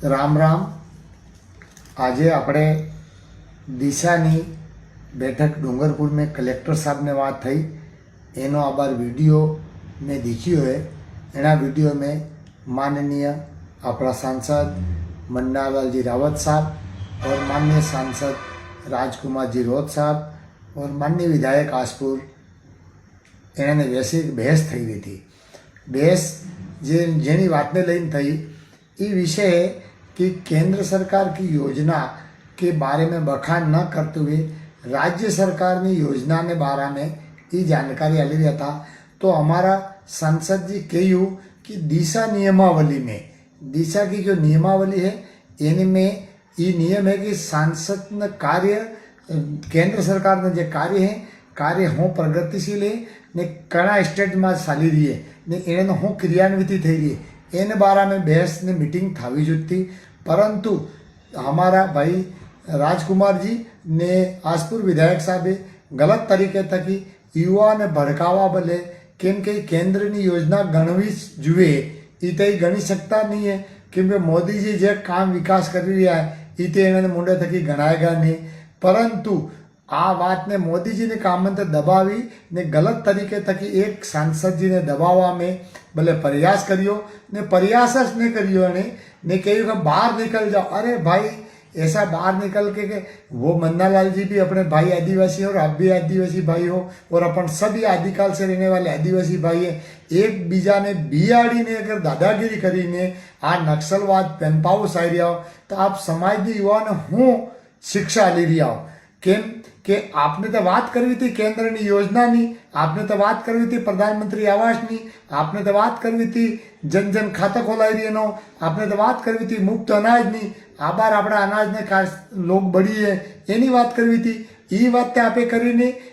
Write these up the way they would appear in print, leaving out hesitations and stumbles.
राम राम। आज આપણે દિશાની बैठक डूंगरपुर में कलेक्टर साहब ने बात थी एनो आबार वीडियो में देखियो है। एना वीडियो में माननीय अपना सांसद मन्नालाल जी रावत साहब और माननीय सांसद राजकुमार जी रोहत साहब और माननीय विधायक आसपुर एने वैसे बहस थी रही थी। बहस जेनी बात ने लईने थी ये विषय है कि केंद्र सरकार की योजना के बारे में बखान न करते हुए राज्य सरकार की योजना के बारे में ये जानकारी आली रहा था। तो हमारा सांसद जी कहू कि दिशा नियमावली में दिशा की जो नियमावली है इनमें ये नियम है कि सांसद न कार्य केंद्र सरकार ने जो कार्य हों प्रगतिशील है ने कणा स्टेट में चाली रही है ने एने हों क्रियान्वित थी रही है एने बारे में बहस ने मीटिंग थावी जुती। परंतु हमारा भाई राजकुमार जी ने आसपुर विधायक साहबे गलत तरीके थकी युवा ने भड़कावा बले केम के केंद्र की योजना गणवी जुए इते गणी सकता नहीं है क्योंकि मोदी जी जो काम विकास कर रहा है इते इन्होंने मुंडे थकी गणाएगा नहीं। परंतु आ बात ने मोदी जी ने काम दबावी ने गलत तरीके थकी एक सांसद जी ने दबावा में भले प्रयास करियो ने प्रयास ज नहीं करियो ने कहू कि बाहर निकल जाओ। अरे भाई ऐसा बाहर निकल के वो मन्नालाल जी भी अपने भाई आदिवासी और आप भी आदिवासी भाई हो और अपन सभी आदिकाल से रहने वाले आदिवासी भाई है। एक बीजा ने बियाड़ी ने अगर दादागिरी करी ने आ नक्सलवाद पेनपाव साई रहा हो तो आप समाज युवा ने हूँ शिक्षा ली रहा हो केम के आपने तो बात करवी थी केंद्र की योजना नी, आपने तो बात करवी थी प्रधानमंत्री आवास नी, आपने तो बात करवी थी जन जन खाता खोलाई रही नो, आपने तो बात करवी थी मुफ्त अनाज नी, आबार अपना अनाज ने लोग बड़ी है एनी बात करवी थी। ये बात आपे करी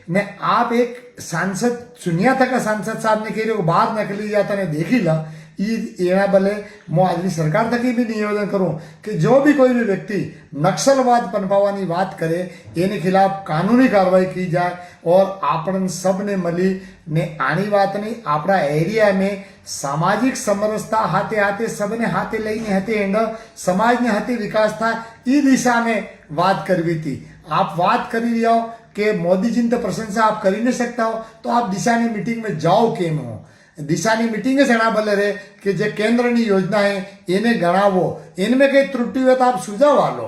ने आप एक सांसद सुनिया था का सांसद साहब ने कह रहे बाहर निकली जाता ने देखी ला एना बले मैं आज सरकार तक भी निवेदन करूं कि जो भी कोई भी व्यक्ति नक्सलवाद पनपावानी बात करे एने खिलाफ कानूनी कार्रवाई की जाए और आपन सब ने मली ने आनी बात नहीं अपना एरिया में सामाजिक समरसता हाथे हाथे सबने हाथे लईने हाथे एंड समाज ने हाथे विकास था ई दिशा में बात करवी थी। आप बात करी रही हो कि मोदी जी ने तो प्रशंसा आप कर ही नहीं सकता हो तो आप दिशा ने मीटिंग में जाओ केम हो। दिशा की मीटिंग सेना भले रहे कि जो केंद्र की योजना है इन्हें गणावो इनमें कई त्रुटि हो तो आप सुझाव आ लो।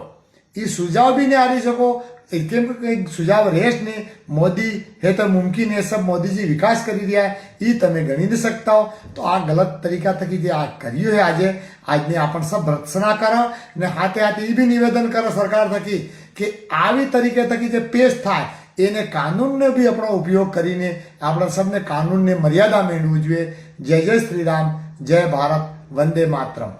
ये सुझाव भी नहीं आ रही सको कई सुझाव रेस ने मोदी है तो मुमकिन है सब मोदी जी विकास कर दिया है ये तमे गणी नहीं सकता हो। तो आ गलत तरीका थकी जो आ करियो है आज ने अपन सब भर्त्सना करो ने हाथे हाथे ये भी निवेदन करो सरकार थकी कि આવી तरीके थकी जो पेश था એને કાનૂનનો भी अपना उपयोग કરીને આપણે सबने कानून ने मर्यादा મેળવું જોઈએ। जय जय श्री राम, जय भारत, वंदे मातरम।